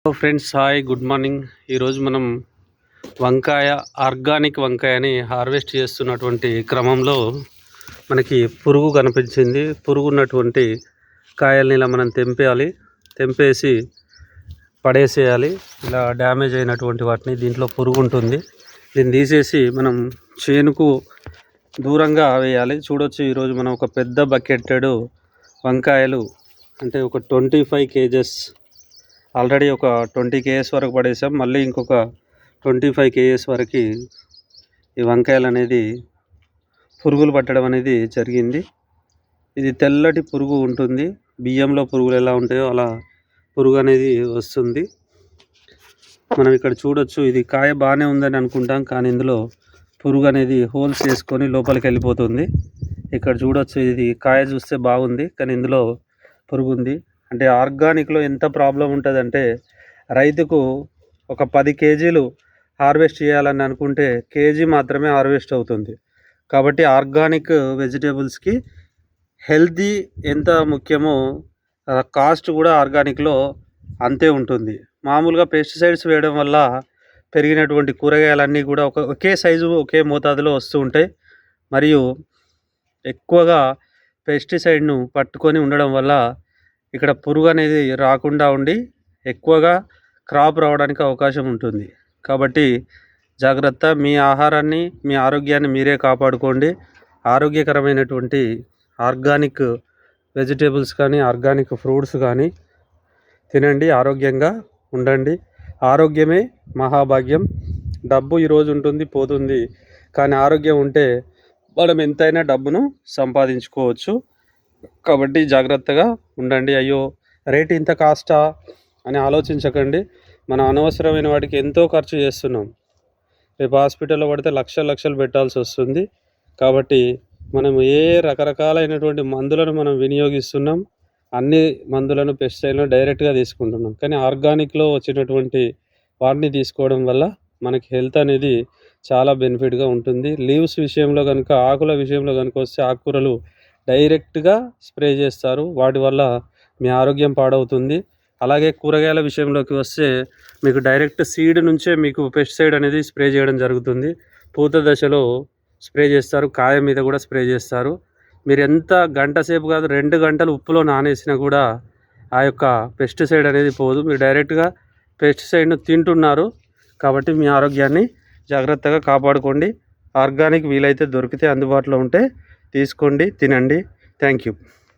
Hello friends, hi, good morning. ఈరోజు మనం organic వంకాయని హార్వెస్ట్ చేస్తున్నటువంటి క్రమంలో మనకి పురుగు కనిపించింది. పురుగు ఉన్నటువంటి కాయల్ని ఇలా మనం తెంపేసి పడేసేయాలి. ఇలా డ్యామేజ్ అయినటువంటి వాటిని, దీంట్లో పురుగు ఉంటుంది, దీన్ని తీసేసి మనం చేనుకు దూరంగా వేయాలి. చూడొచ్చు, ఈరోజు మనం ఒక పెద్ద బకెట్టెడ్ వంకాయలు, అంటే ఒక 25 kgs, ఆల్రెడీ ఒక 20 kgs వరకు పడేసాం. మళ్ళీ ఇంకొక 25 kgs వరకు ఈ వంకాయలు అనేది పురుగులు పట్టడం అనేది జరిగింది. ఇది తెల్లటి పురుగు ఉంటుంది. బియ్యంలో పురుగులు ఎలా ఉంటాయో అలా పురుగు అనేది వస్తుంది. మనం ఇక్కడ చూడొచ్చు, ఇది కాయ బాగానే ఉందని అనుకుంటాం, కానీ ఇందులో పురుగు అనేది హోల్స్ వేసుకొని లోపలికి వెళ్ళిపోతుంది. ఇక్కడ చూడొచ్చు, ఇది కాయ చూస్తే బాగుంది, కానీ ఇందులో పురుగు ఉంది. అంటే ఆర్గానిక్లో ఎంత ప్రాబ్లం ఉంటుందంటే, రైతుకు ఒక 10 kgలు హార్వెస్ట్ చేయాలని అనుకుంటే కేజీ మాత్రమే హార్వెస్ట్ అవుతుంది. కాబట్టి ఆర్గానిక్ వెజిటేబుల్స్కి హెల్తీ ఎంత ముఖ్యమో కాస్ట్ కూడా ఆర్గానిక్లో అంతే ఉంటుంది. మామూలుగా పెస్టిసైడ్స్ వేయడం వల్ల పెరిగినటువంటి కూరగాయలన్నీ కూడా ఒకే సైజు, ఒకే మోతాదులో వస్తూ ఉంటాయి. మరియు ఎక్కువగా పెస్టిసైడ్ను పట్టుకొని ఉండడం వల్ల ఇక్కడ పురుగు అనేది రాకుండా ఉండి ఎక్కువగా క్రాప్ రావడానికి అవకాశం ఉంటుంది. కాబట్టి జాగ్రత్త. మీ ఆహారాన్ని, మీ ఆరోగ్యాన్ని మీరే కాపాడుకోండి. ఆరోగ్యకరమైనటువంటి ఆర్గానిక్ వెజిటేబుల్స్ కానీ, ఆర్గానిక్ ఫ్రూట్స్ కానీ తినండి, ఆరోగ్యంగా ఉండండి. ఆరోగ్యమే మహాభాగ్యం. డబ్బు ఈరోజు ఉంటుంది, పోతుంది, కానీ ఆరోగ్యం ఉంటే మనం ఎంతైనా డబ్బును సంపాదించుకోవచ్చు. కాబట్టి జాగ్రత్తగా ఉండండి. అయ్యో, రేటు ఇంత కాస్టా అని ఆలోచించకండి. మనం అనవసరమైన వాటికి ఎంతో ఖర్చు చేస్తున్నాం. రేపు హాస్పిటల్లో పడితే లక్షలు పెట్టాల్సి వస్తుంది. కాబట్టి మనం రకరకాలైనటువంటి మందులను మనం వినియోగిస్తున్నాం. అన్ని మందులను, పెస్టిసైడ్లను డైరెక్ట్గా తీసుకుంటున్నాం. కానీ ఆర్గానిక్లో వచ్చినటువంటి వాటిని తీసుకోవడం వల్ల మనకి హెల్త్ అనేది చాలా బెనిఫిట్గా ఉంటుంది. లీవ్స్ విషయంలో కనుక, ఆకుల విషయంలో కనుక వస్తే, ఆకుకూరలు డైరెక్ట్గా స్ప్రే చేస్తారు. వాటి వల్ల మీ ఆరోగ్యం పాడవుతుంది. అలాగే కూరగాయల విషయంలోకి వస్తే, మీకు డైరెక్ట్ సీడ్ నుంచే మీకు పెస్టిసైడ్ అనేది స్ప్రే చేయడం జరుగుతుంది. పూత దశలో స్ప్రే చేస్తారు, కాయ మీద కూడా స్ప్రే చేస్తారు. మీరు ఎంత గంట సేపు కాదు, 2 గంటలు ఉప్పులో నానేసినా కూడా ఆ యొక్క పెస్టిసైడ్ అనేది పోదు. మీరు డైరెక్ట్గా పెస్టిసైడ్ను తింటున్నారు. కాబట్టి మీ ఆరోగ్యాన్ని జాగ్రత్తగా కాపాడుకోండి. ఆర్గానిక్ వీలైతే దొరికితే అందుబాటులో ఉంటే తీసుకోండి, తినండి. Thank you.